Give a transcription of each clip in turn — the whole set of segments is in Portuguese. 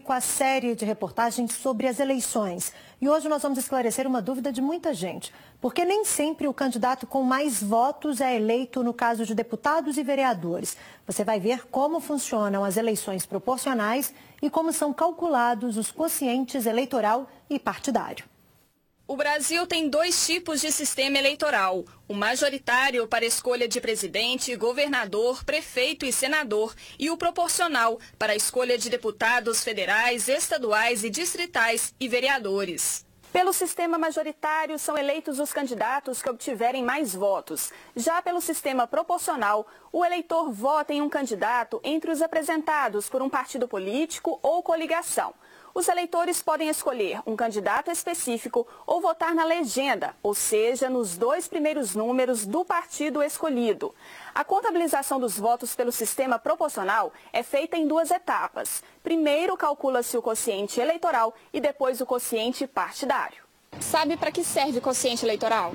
Com a série de reportagens sobre as eleições. E hoje nós vamos esclarecer uma dúvida de muita gente. Porque nem sempre o candidato com mais votos é eleito no caso de deputados e vereadores. Você vai ver como funcionam as eleições proporcionais e como são calculados os quocientes eleitoral e partidário. O Brasil tem dois tipos de sistema eleitoral. O majoritário para escolha de presidente, governador, prefeito e senador e o proporcional para a escolha de deputados federais, estaduais e distritais e vereadores. Pelo sistema majoritário, são eleitos os candidatos que obtiverem mais votos. Já pelo sistema proporcional, o eleitor vota em um candidato entre os apresentados por um partido político ou coligação. Os eleitores podem escolher um candidato específico ou votar na legenda, ou seja, nos dois primeiros números do partido escolhido. A contabilização dos votos pelo sistema proporcional é feita em duas etapas. Primeiro, calcula-se o quociente eleitoral e depois o quociente partidário. Sabe para que serve o quociente eleitoral?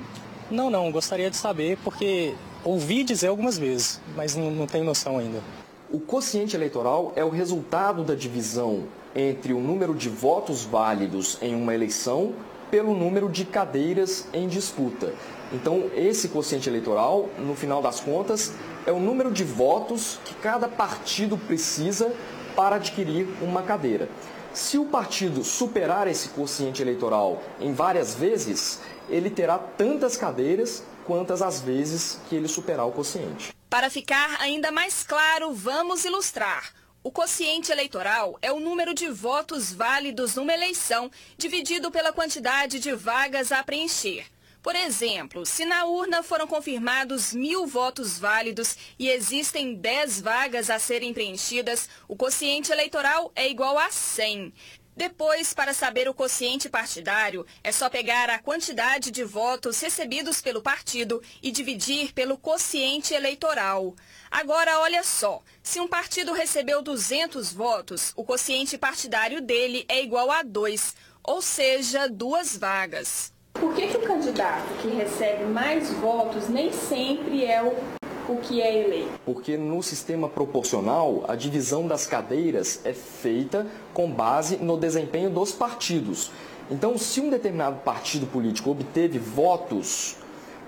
Não, gostaria de saber porque ouvi dizer algumas vezes, mas não tenho noção ainda. O quociente eleitoral é o resultado da divisão entre o número de votos válidos em uma eleição pelo número de cadeiras em disputa. Então, esse quociente eleitoral, no final das contas, é o número de votos que cada partido precisa para adquirir uma cadeira. Se o partido superar esse quociente eleitoral em várias vezes, ele terá tantas cadeiras quantas as vezes que ele superar o quociente. Para ficar ainda mais claro, vamos ilustrar. O quociente eleitoral é o número de votos válidos numa eleição dividido pela quantidade de vagas a preencher. Por exemplo, se na urna foram confirmados 1.000 votos válidos e existem 10 vagas a serem preenchidas, o quociente eleitoral é igual a 100. Depois, para saber o quociente partidário, é só pegar a quantidade de votos recebidos pelo partido e dividir pelo quociente eleitoral. Agora, olha só, se um partido recebeu 200 votos, o quociente partidário dele é igual a 2, ou seja, 2 vagas. Por que o candidato que recebe mais votos nem sempre é o que é eleito? Porque no sistema proporcional, a divisão das cadeiras é feita com base no desempenho dos partidos. Então, se um determinado partido político obteve votos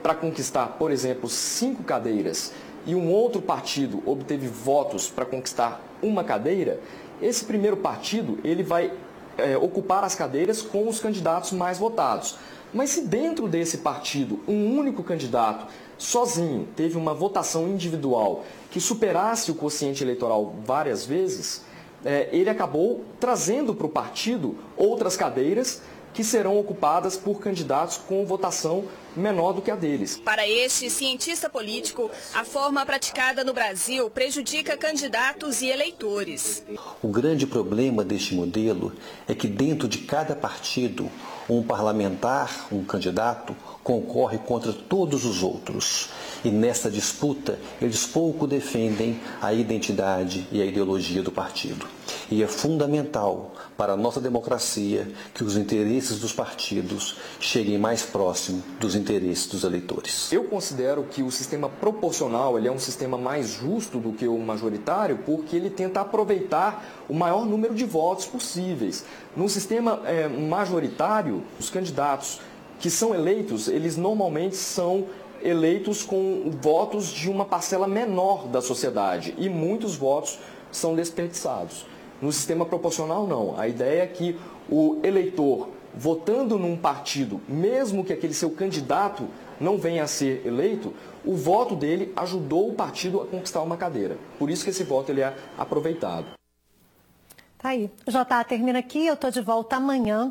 para conquistar, por exemplo, 5 cadeiras, e um outro partido obteve votos para conquistar uma cadeira, esse primeiro partido ele vai ocupar as cadeiras com os candidatos mais votados. Mas se dentro desse partido um único candidato sozinho teve uma votação individual que superasse o quociente eleitoral várias vezes, ele acabou trazendo para o partido outras cadeiras que serão ocupadas por candidatos com votação menor do que a deles. Para este cientista político, a forma praticada no Brasil prejudica candidatos e eleitores. O grande problema deste modelo é que dentro de cada partido, um parlamentar, um candidato, concorre contra todos os outros. E nessa disputa, eles pouco defendem a identidade e a ideologia do partido. E é fundamental para a nossa democracia que os interesses dos partidos cheguem mais próximo dos interesses dos eleitores. Eu considero que o sistema proporcional ele é um sistema mais justo do que o majoritário porque ele tenta aproveitar o maior número de votos possíveis. No sistema majoritário, os candidatos que são eleitos, eles normalmente são eleitos com votos de uma parcela menor da sociedade e muitos votos são desperdiçados. No sistema proporcional, não. A ideia é que o eleitor, votando num partido, mesmo que aquele seu candidato não venha a ser eleito, o voto dele ajudou o partido a conquistar uma cadeira. Por isso que esse voto ele é aproveitado. Tá aí. O JA termina aqui, eu estou de volta amanhã.